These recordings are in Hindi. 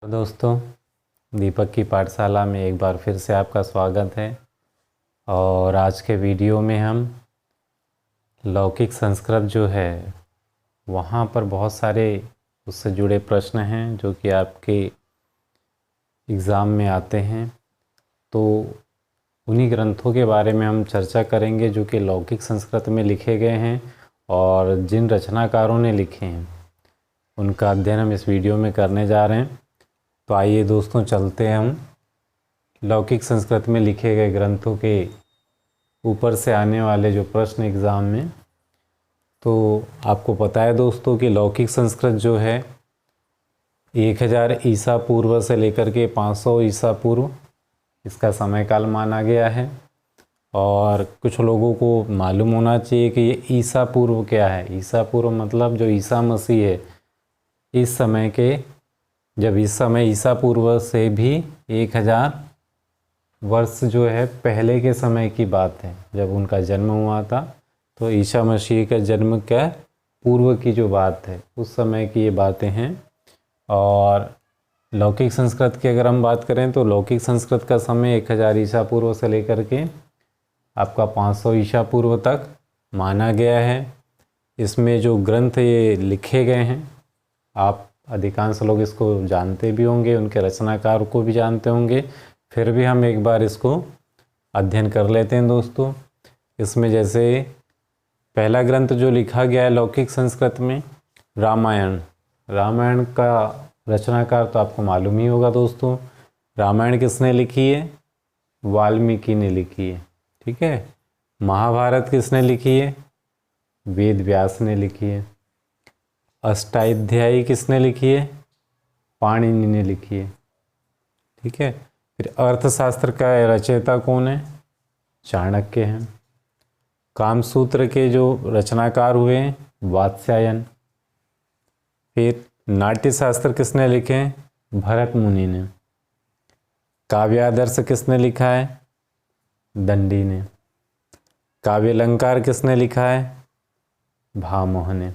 दोस्तों, दीपक की पाठशाला में एक बार फिर से आपका स्वागत है। और आज के वीडियो में हम लौकिक संस्कृत जो है वहाँ पर बहुत सारे उससे जुड़े प्रश्न हैं जो कि आपके एग्ज़ाम में आते हैं। तो उन्हीं ग्रंथों के बारे में हम चर्चा करेंगे जो कि लौकिक संस्कृत में लिखे गए हैं और जिन रचनाकारों ने लिखे हैं उनका अध्ययन हम इस वीडियो में करने जा रहे हैं। तो आइए दोस्तों, चलते हैं हम लौकिक संस्कृत में लिखे गए ग्रंथों के ऊपर से आने वाले जो प्रश्न एग्ज़ाम में। तो आपको पता है दोस्तों कि लौकिक संस्कृत जो है 1000 ईसा पूर्व से लेकर के 500 ईसा पूर्व इसका समय काल माना गया है। और कुछ लोगों को मालूम होना चाहिए कि ये ईसा पूर्व क्या है। ईसा पूर्व मतलब जो ईसा मसीह है इस समय के, जब इस समय ईसा पूर्व से भी 1000 वर्ष जो है पहले के समय की बात है, जब उनका जन्म हुआ था। तो ईसा मसीह का जन्म का पूर्व की जो बात है उस समय की ये बातें हैं। और लौकिक संस्कृत की अगर हम बात करें तो लौकिक संस्कृत का समय 1000 ईसा पूर्व से लेकर के आपका 500 ईसा पूर्व तक माना गया है। इसमें जो ग्रंथ ये लिखे गए हैं, आप अधिकांश लोग इसको जानते भी होंगे, उनके रचनाकार को भी जानते होंगे, फिर भी हम एक बार इसको अध्ययन कर लेते हैं दोस्तों। इसमें जैसे पहला ग्रंथ जो लिखा गया है लौकिक संस्कृत में, रामायण। रामायण का रचनाकार तो आपको मालूम ही होगा दोस्तों। रामायण किसने लिखी है? वाल्मीकि ने लिखी है, ठीक है। महाभारत किसने लिखी है? वेद व्यास ने लिखी है। अष्टाध्यायी किसने लिखी है? पाणिनि ने लिखी है, ठीक है। फिर अर्थशास्त्र का रचयिता कौन है? चाणक्य हैं। कामसूत्र के जो रचनाकार हुए हैं वात्स्यायन। फिर नाट्यशास्त्र किसने लिखे हैं? भरत मुनि ने। काव्यादर्श किसने लिखा है? दंडी ने। काव्य अलंकार किसने लिखा है? भामह ने।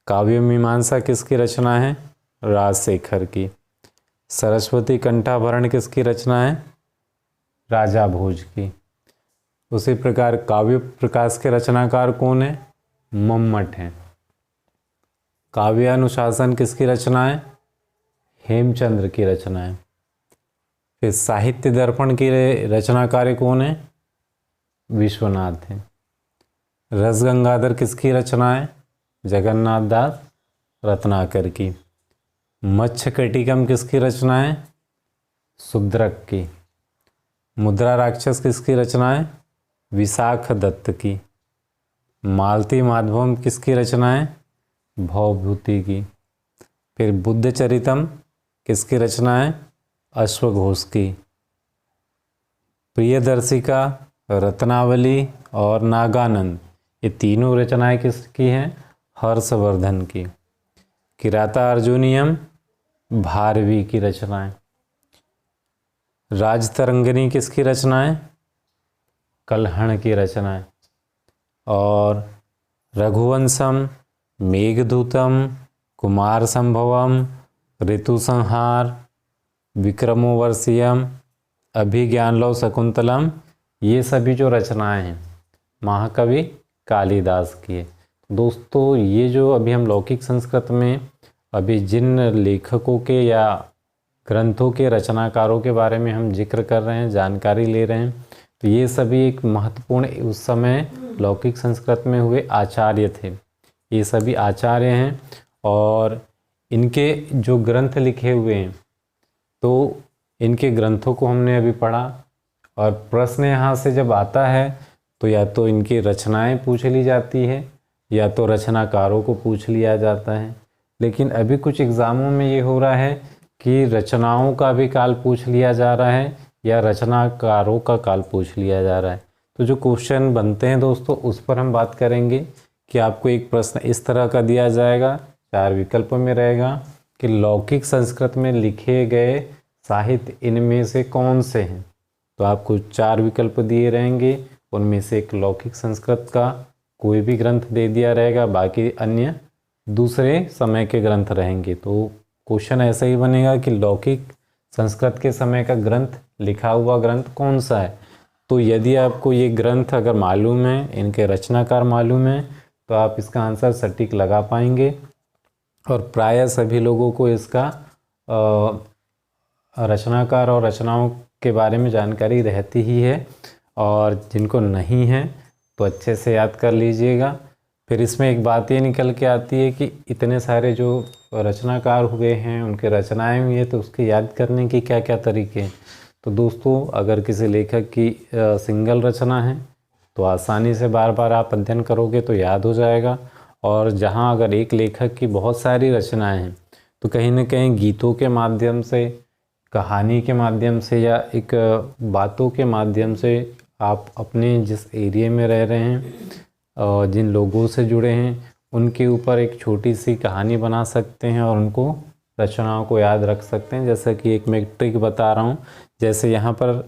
काव्य मीमांसा किसकी रचना है? राजशेखर की। सरस्वती कंठाभरण किसकी रचना है? राजा भोज की। उसी प्रकार काव्य प्रकाश के रचनाकार कौन है? मम्मट हैं। काव्य अनुशासन किसकी रचना है? हेमचंद्र की रचना है। फिर साहित्य दर्पण की रचनाकार कौन है? विश्वनाथ हैं। रसगंगाधर किसकी रचना है? जगन्नाथ दास रत्नाकर की। मत्स्यकटिकम किसकी रचना है? सुद्रक की। मुद्रा राक्षस किसकी रचना है? विशाख दत्त की। मालती माधवम किसकी रचना है? भवभूति की। फिर बुद्ध चरितम किसकी रचना है? अश्वघोष की। प्रियदर्शिका, रत्नावली और नागानंद, ये तीनों रचनाएं किसकी हैं? हर्षवर्धन की। किराता अर्जुनियम भारवी की रचनाएं। राजतरंगिणी किसकी रचनाएं? कल्हण की रचनाएं। और रघुवंशम, मेघदूतम, कुमार संभवम, ऋतु संहार, विक्रमोर्वशीयम, अभिज्ञानलव शकुंतलम, ये सभी जो रचनाएं हैं महाकवि कालिदास की है। दोस्तों, ये जो अभी हम लौकिक संस्कृत में अभी जिन लेखकों के या ग्रंथों के रचनाकारों के बारे में हम जिक्र कर रहे हैं, जानकारी ले रहे हैं, तो ये सभी एक महत्वपूर्ण उस समय लौकिक संस्कृत में हुए आचार्य थे। ये सभी आचार्य हैं और इनके जो ग्रंथ लिखे हुए हैं तो इनके ग्रंथों को हमने अभी पढ़ा। और प्रश्न यहाँ से जब आता है तो या तो इनकी रचनाएं पूछ ली जाती है या तो रचनाकारों को पूछ लिया जाता है। लेकिन अभी कुछ एग्ज़ामों में ये हो रहा है कि रचनाओं का भी काल पूछ लिया जा रहा है या रचनाकारों का काल पूछ लिया जा रहा है। तो जो क्वेश्चन बनते हैं दोस्तों उस पर हम बात करेंगे कि आपको एक प्रश्न इस तरह का दिया जाएगा, 4 विकल्प में रहेगा कि लौकिक संस्कृत में लिखे गए साहित्य इनमें से कौन से हैं। तो आपको 4 विकल्प दिए रहेंगे, उनमें से एक लौकिक संस्कृत का कोई भी ग्रंथ दे दिया रहेगा, बाकी अन्य दूसरे समय के ग्रंथ रहेंगे। तो क्वेश्चन ऐसा ही बनेगा कि लौकिक संस्कृत के समय का ग्रंथ, लिखा हुआ ग्रंथ कौन सा है। तो यदि आपको ये ग्रंथ अगर मालूम है, इनके रचनाकार मालूम है, तो आप इसका आंसर सटीक लगा पाएंगे। और प्रायः सभी लोगों को इसका रचनाकार और रचनाओं के बारे में जानकारी रहती ही है, और जिनको नहीं है तो अच्छे से याद कर लीजिएगा। फिर इसमें एक बात ये निकल के आती है कि इतने सारे जो रचनाकार हुए हैं, उनके रचनाएं हुई है, तो उसके याद करने की क्या क्या तरीके हैं। तो दोस्तों, अगर किसी लेखक की सिंगल रचना है तो आसानी से बार बार आप अध्ययन करोगे तो याद हो जाएगा। और जहाँ अगर एक लेखक की बहुत सारी रचनाएं हैं तो कहीं ना कहीं गीतों के माध्यम से, कहानी के माध्यम से, या एक बातों के माध्यम से आप अपने जिस एरिया में रह रहे हैं और जिन लोगों से जुड़े हैं उनके ऊपर एक छोटी सी कहानी बना सकते हैं और उनको रचनाओं को याद रख सकते हैं। जैसा कि एक मैं ट्रिक बता रहा हूँ, जैसे यहाँ पर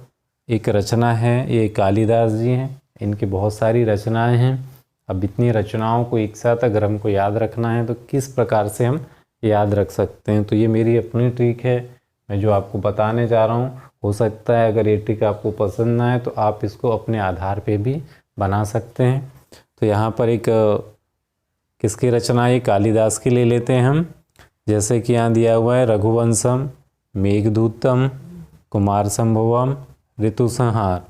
एक रचना है, ये कालिदास जी हैं, इनकी बहुत सारी रचनाएं हैं। अब इतनी रचनाओं को एक साथ अगर हमको याद रखना है तो किस प्रकार से हम याद रख सकते हैं। तो ये मेरी अपनी ट्रिक है, मैं जो आपको बताने जा रहा हूँ। हो सकता है अगर ये ट्रिक आपको पसंद ना आए तो आप इसको अपने आधार पे भी बना सकते हैं। तो यहाँ पर एक किसकी रचना है, कालिदास की ले लेते हैं हम। जैसे कि यहाँ दिया हुआ है रघुवंशम, मेघदूतम, कुमार संभवम, ऋतुसंहार,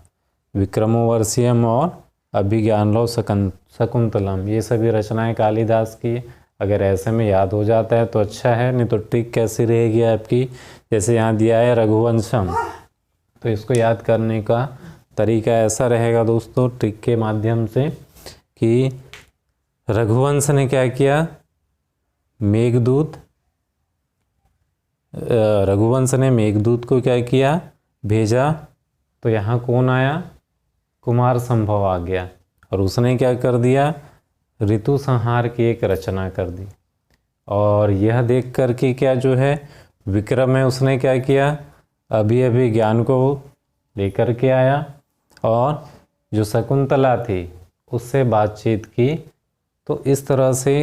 विक्रमोर्वशीयम और अभिज्ञानलव शकुंतलम। ये सभी रचनाएं कालिदास की। अगर ऐसे में याद हो जाता है तो अच्छा है, नहीं तो ट्रिक कैसी रहेगी आपकी। जैसे यहाँ दिया है रघुवंशम, तो इसको याद करने का तरीका ऐसा रहेगा दोस्तों, ट्रिक के माध्यम से, कि रघुवंश ने क्या किया, मेघदूत, रघुवंश ने मेघदूत को क्या किया, भेजा। तो यहाँ कौन आया, कुमार संभव आ गया, और उसने क्या कर दिया, ऋतु संहार की एक रचना कर दी। और यह देख कर के क्या जो है विक्रम है, उसने क्या किया, अभी अभी ज्ञान को लेकर के आया और जो शकुंतला थी उससे बातचीत की। तो इस तरह से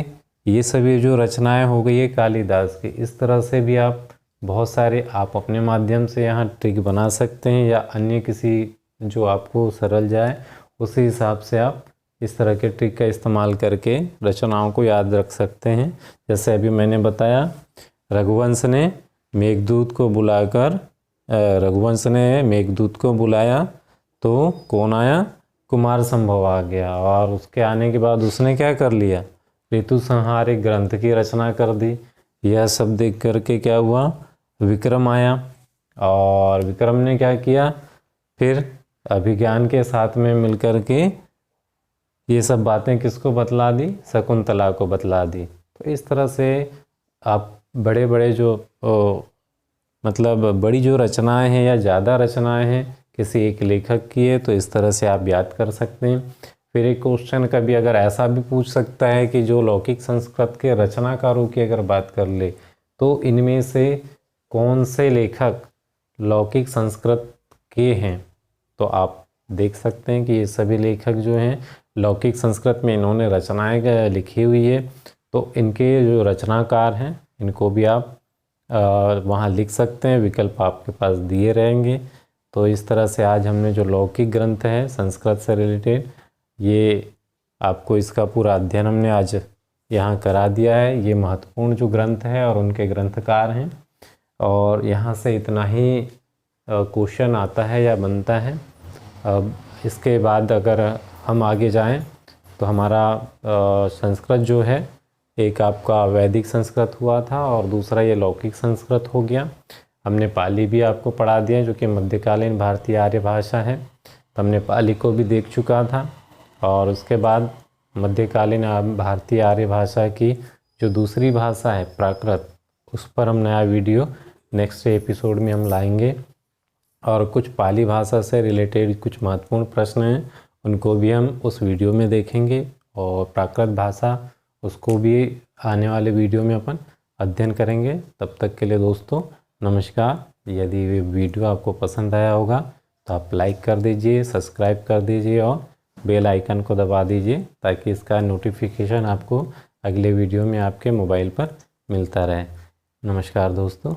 ये सभी जो रचनाएं हो गई है कालिदास की, इस तरह से भी आप बहुत सारे आप अपने माध्यम से यहाँ ट्रिक बना सकते हैं, या अन्य किसी जो आपको सरल जाए उसी हिसाब से आप इस तरह के ट्रिक का इस्तेमाल करके रचनाओं को याद रख सकते हैं। जैसे अभी मैंने बताया, रघुवंश ने मेघदूत को बुलाकर, रघुवंश ने मेघदूत को बुलाया तो कौन आया, कुमार संभव आ गया। और उसके आने के बाद उसने क्या कर लिया, ऋतु संहार एक ग्रंथ की रचना कर दी। यह सब देख करके क्या हुआ, विक्रम आया, और विक्रम ने क्या किया, फिर अभिज्ञान के साथ में मिलकर के ये सब बातें किसको बतला दी, शकुंतला को बतला दी। तो इस तरह से आप बड़े बड़े जो मतलब बड़ी जो रचनाएं हैं या ज़्यादा रचनाएं हैं किसी एक लेखक की है, तो इस तरह से आप याद कर सकते हैं। फिर एक क्वेश्चन कभी अगर ऐसा भी पूछ सकता है कि जो लौकिक संस्कृत के रचनाकारों की अगर बात कर ले तो इनमें से कौन से लेखक लौकिक संस्कृत के हैं, तो आप देख सकते हैं कि ये सभी लेखक जो हैं लौकिक संस्कृत में इन्होंने रचनाएं लिखी हुई है। तो इनके जो रचनाकार हैं इनको भी आप वहाँ लिख सकते हैं, विकल्प आपके पास दिए रहेंगे। तो इस तरह से आज हमने जो लौकिक ग्रंथ है संस्कृत से रिलेटेड, ये आपको इसका पूरा अध्ययन हमने आज यहाँ करा दिया है। ये महत्वपूर्ण जो ग्रंथ है और उनके ग्रंथकार हैं, और यहाँ से इतना ही क्वेश्चन आता है या बनता है। अब इसके बाद अगर हम आगे जाएं तो हमारा संस्कृत जो है, एक आपका वैदिक संस्कृत हुआ था और दूसरा ये लौकिक संस्कृत हो गया। हमने पाली भी आपको पढ़ा दिया जो कि मध्यकालीन भारतीय आर्य भाषा है, तो हमने पाली को भी देख चुका था। और उसके बाद मध्यकालीन भारतीय आर्य भाषा की जो दूसरी भाषा है प्राकृत, उस पर हम नया वीडियो नेक्स्ट एपिसोड में हम लाएंगे। और कुछ पाली भाषा से रिलेटेड कुछ महत्वपूर्ण प्रश्न हैं, उनको भी हम उस वीडियो में देखेंगे, और प्राकृत भाषा उसको भी आने वाले वीडियो में अपन अध्ययन करेंगे। तब तक के लिए दोस्तों नमस्कार। यदि ये वीडियो आपको पसंद आया होगा तो आप लाइक कर दीजिए, सब्सक्राइब कर दीजिए और बेल आइकन को दबा दीजिए, ताकि इसका नोटिफिकेशन आपको अगले वीडियो में आपके मोबाइल पर मिलता रहे। नमस्कार दोस्तों।